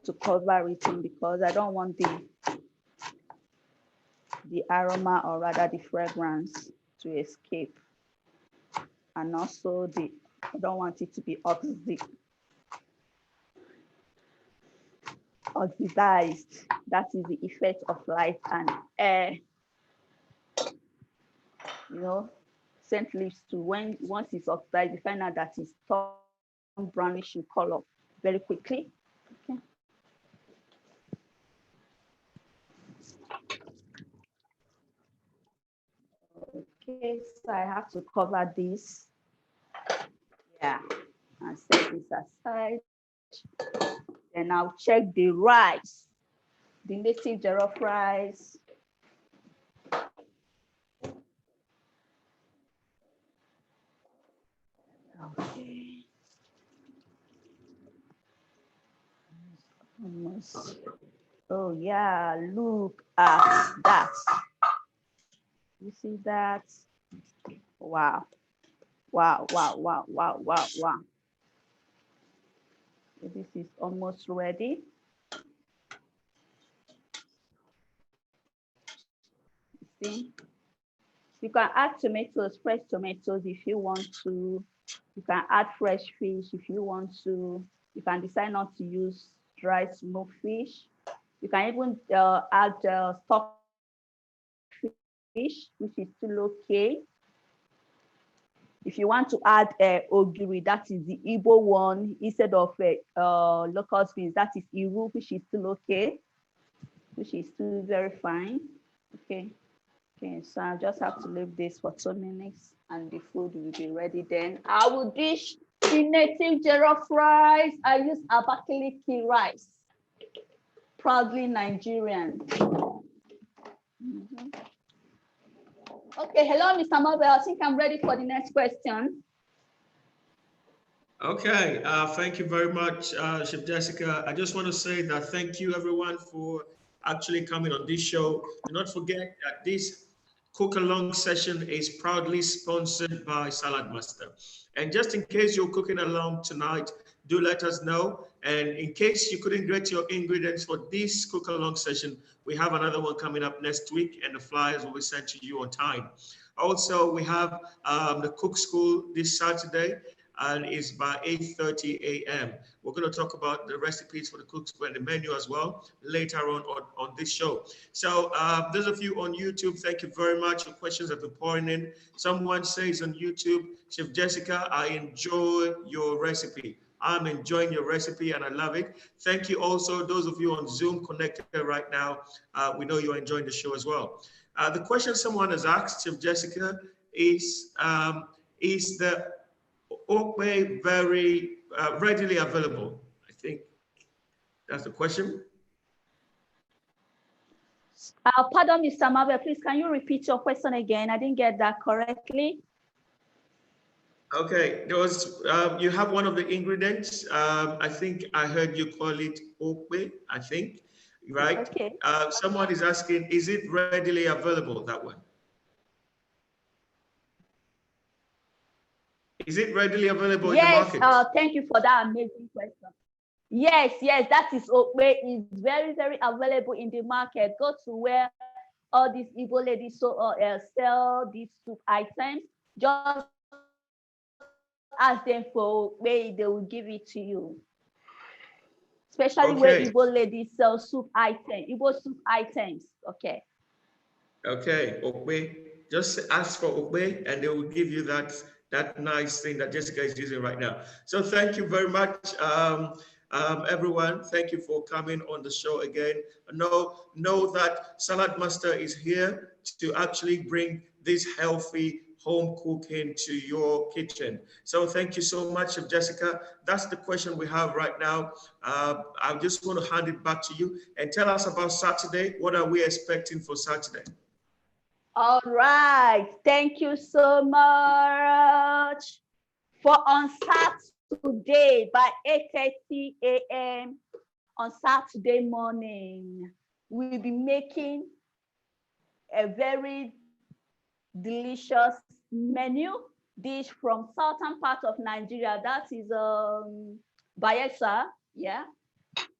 to cover it in because I don't want the aroma or rather the fragrance to escape. And also I don't want it to be oxidized. That is the effect of light and air. You know, scent leaves to once it's oxidized, you find out that it's turned brownish in color very quickly. Okay. Okay, so I have to cover this. Yeah, and set this aside. Then I'll check the rice, the native jollof rice. Okay. Almost. Oh yeah, look at that. You see that? Wow. Wow, wow, wow, wow, wow, wow. This is almost ready. See? You can add tomatoes, fresh tomatoes if you want to. You can add fresh fish if you want to. You can decide not to use dry smoked fish. You can even add stock fish, which is still okay. If you want to add ogiri, that is the Igbo one, instead of locust beans, that is Iru, which is still okay, which is still very fine. Okay. Okay, so I just have to leave this for 2 minutes and the food will be ready then. I will dish the native jollof rice. I use Abakaliki rice. Proudly Nigerian. Okay, hello, Mr. Mabel. I think I'm ready for the next question. Okay, thank you very much, Chef Jessica. I just want to say that thank you everyone for actually coming on this show. Do not forget that this cook along session is proudly sponsored by Salad Master. And just in case you're cooking along tonight, do let us know. And in case you couldn't get your ingredients for this cook along session, we have another one coming up next week and the flyers will be sent to you on time. Also, we have the cook school this Saturday and it's by 8:30 a.m. We're going to talk about the recipes for the cook school and the menu as well later on this show. So those of you on YouTube, thank you very much. Your questions have been pouring in. Someone says on YouTube, Chef Jessica, I enjoy your recipe. I'm enjoying your recipe and I love it. Thank you also, those of you on Zoom connected right now. We know you're enjoying the show as well. The question someone has asked, Chef Jessica, is the Okwe very readily available? I think that's the question. Pardon, Mr. Mabel, please, can you repeat your question again? I didn't get that correctly. Okay, there was, you have one of the ingredients. I think I heard you call it okwe, I think, right? Okay. Someone is asking, is it readily available, that one? Is it readily available in the market? Yes, thank you for that amazing question. Yes, that is okwe. It's very, very available in the market. Go to where all these Igbo ladies sell these soup items. Just ask them for okwe, they will give it to you. Especially where Igbo ladies sell soup items, Igbo soup items. Okay. Okay, okwe. Just ask for okwe and they will give you that nice thing that Jessica is using right now. So thank you very much. Everyone, thank you for coming on the show again. Know that Salad Master is here to actually bring this healthy home cooking to your kitchen. So thank you so much, Chef Jessica. That's the question we have right now. I just want to hand it back to you and tell us about Saturday. What are we expecting for Saturday? All right. Thank you so much. For on Saturday by 8:30 a.m. on Saturday morning, we'll be making a very delicious menu dish from southern part of Nigeria. That is Bayelsa, yeah,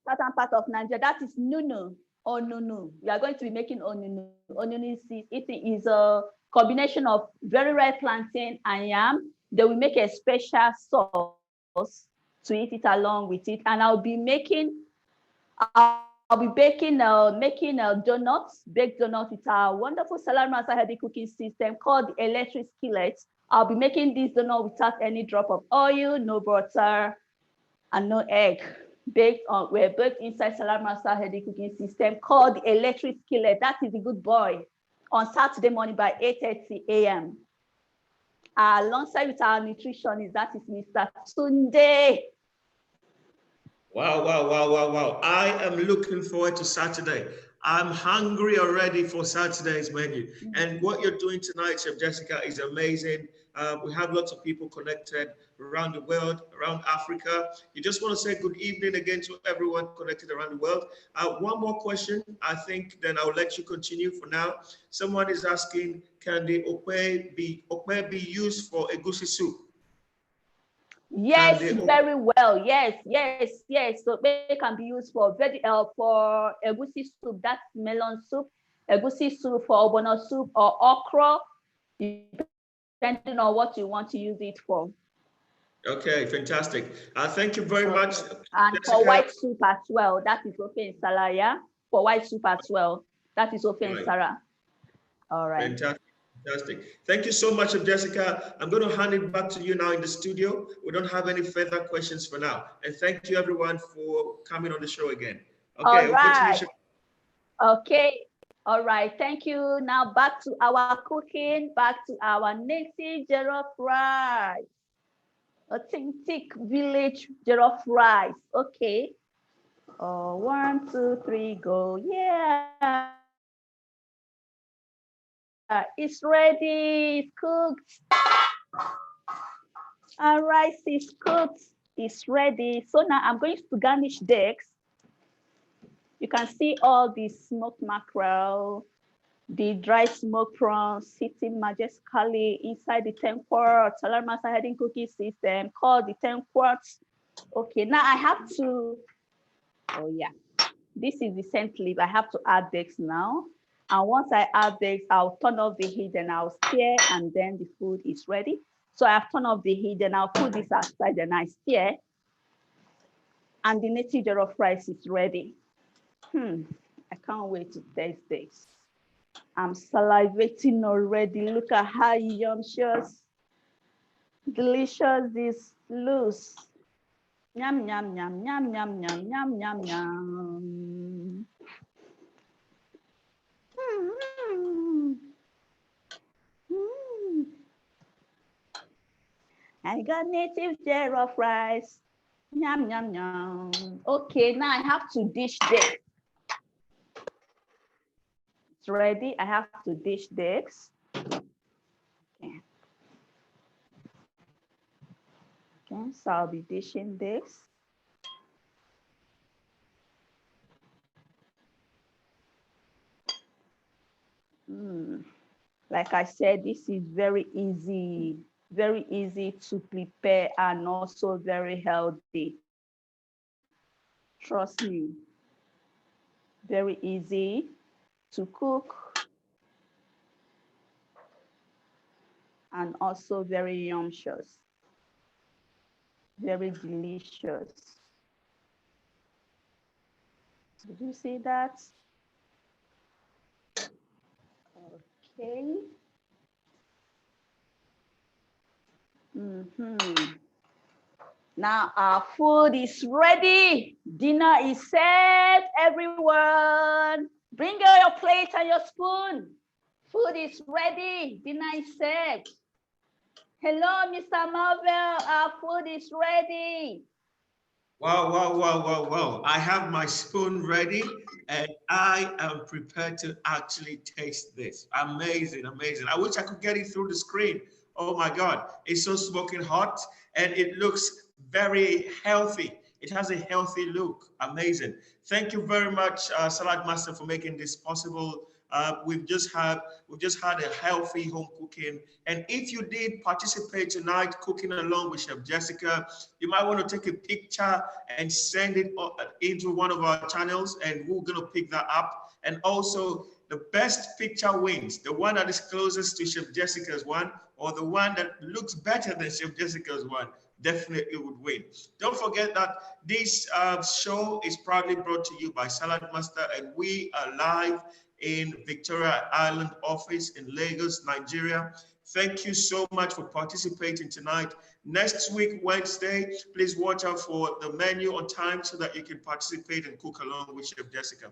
southern part of Nigeria. That is Nunu or Nunu. We are going to be making Onunu. Onunu is a combination of very red plantain and yam. They will make a special sauce to eat it along with it. And I'll be making donuts, baked donuts with our wonderful Salad Master healthy cooking system called the electric skillet. I'll be making this donut without any drop of oil, no butter, and no egg. We're baked inside Salad Master healthy cooking system called the electric skillet. That is a good boy on Saturday morning by 8:30 a.m. Alongside with our nutritionist, that is Mr. Tunde. Wow, wow, wow, wow, wow. I am looking forward to Saturday. I'm hungry already for Saturday's menu. And what you're doing tonight, Chef Jessica, is amazing. We have lots of people connected around the world, around Africa. You just want to say good evening again to everyone connected around the world. One more question, I think, then I'll let you continue for now. Someone is asking, can the okpe be used for egusi soup? Yes, very well. Yes, yes, yes. So they can be used for egusi soup, that's melon soup, egusi soup for obono soup or okra, depending on what you want to use it for. Okay, fantastic. Thank you very much. And Jessica. For white soup as well, that is okay in Salah, yeah? For white soup as well, that is okay in Sarah. All right. Fantastic. Fantastic. Thank you so much, Jessica. I'm going to hand it back to you now in the studio. We don't have any further questions for now. And thank you, everyone, for coming on the show again. Okay. All right. Okay. All right. Thank you. Now back to our cooking, back to our native jollof rice. Authentic village jollof rice. Okay. 1, 2, 3, go. Yeah. It's ready. It's cooked. Our rice is cooked. It's ready. So now I'm going to garnish this. You can see all the smoked mackerel, the dry smoked prawns sitting majestically inside the 10 quarts Salad Master heating cooking system called the 10 quarts. Okay, now I have to, oh yeah, this is the scent leaf. I have to add this now. And once I add this, I'll turn off the heat and I'll stir, and then the food is ready. So I've turned off the heat and I'll put this aside and I stir. And the native jollof rice is ready. I can't wait to taste this. I'm salivating already. Look at how yumcious, delicious this looks. Yum, yum, yum, yum, yum, yum, yum, yum, yum. I got native jollof rice. Yum, yum, yum. Okay, now I have to dish this. It's ready. I have to dish this. Okay. Okay, so I'll be dishing this. Like I said, this is very easy to prepare and also very healthy. Trust me, very easy to cook and also very yumcious, very delicious. Did you see that? Okay. Now our food is ready. Dinner is set, everyone. Bring your plate and your spoon. Food is ready. Dinner is set. Hello, Mr. Marvel. Our food is ready. Wow, wow, wow, wow, wow. I have my spoon ready and I am prepared to actually taste this. Amazing, amazing. I wish I could get it through the screen. Oh my God, it's so smoking hot and it looks very healthy. It has a healthy look. Amazing. Thank you very much, Salad Master, for making this possible. We've just had a healthy home cooking. And if you did participate tonight cooking along with Chef Jessica, you might want to take a picture and send it into one of our channels, and we're going to pick that up. And also, the best picture wins. The one that is closest to Chef Jessica's one, or the one that looks better than Chef Jessica's one, definitely would win. Don't forget that this show is proudly brought to you by Salad Master, and we are live in Victoria Island office in Lagos, Nigeria. Thank you so much for participating tonight. Next week, Wednesday, please watch out for the menu on time so that you can participate and cook along with Chef Jessica.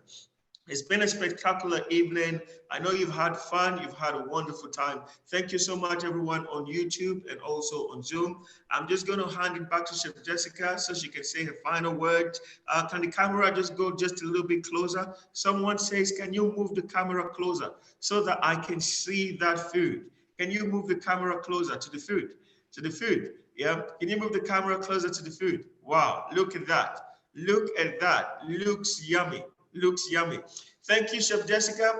It's been a spectacular evening. I know you've had fun. You've had a wonderful time. Thank you so much, everyone on YouTube and also on Zoom. I'm just going to hand it back to Chef Jessica so she can say her final words. Can the camera just go just a little bit closer? Someone says, can you move the camera closer so that I can see that food? Can you move the camera closer to the food? To the food. Yeah. Can you move the camera closer to the food? Wow. Look at that. Look at that. Looks yummy. Looks yummy. Thank you, Chef Jessica.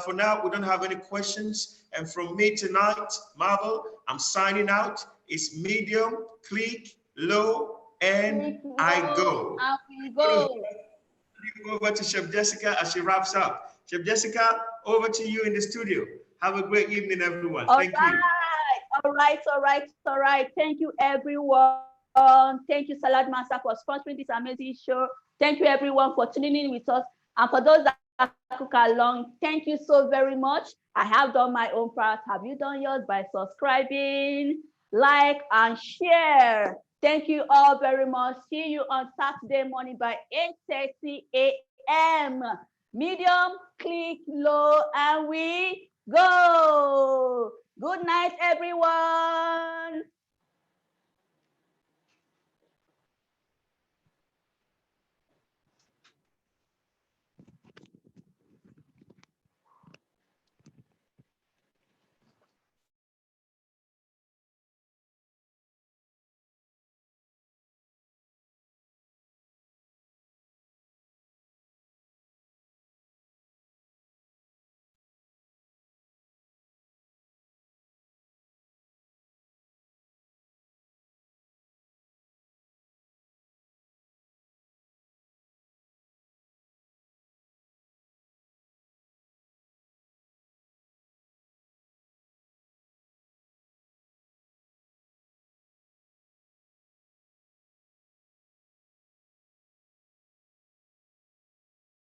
For now, we don't have any questions. And from me tonight, Marvel, I'm signing out. It's medium, click, low, and I go. And we go. Over to Chef Jessica as she wraps up. Chef Jessica, over to you in the studio. Have a great evening, everyone. Thank you. All right. Thank you, everyone. Thank you, Salad Master, for sponsoring this amazing show. Thank you, everyone, for tuning in with us. And for those that cook along, thank you so very much. I have done my own part. Have you done yours by subscribing, like, and share? Thank you all very much. See you on Saturday morning by 8:30 a.m. Medium, click, low, and we go. Good night, everyone.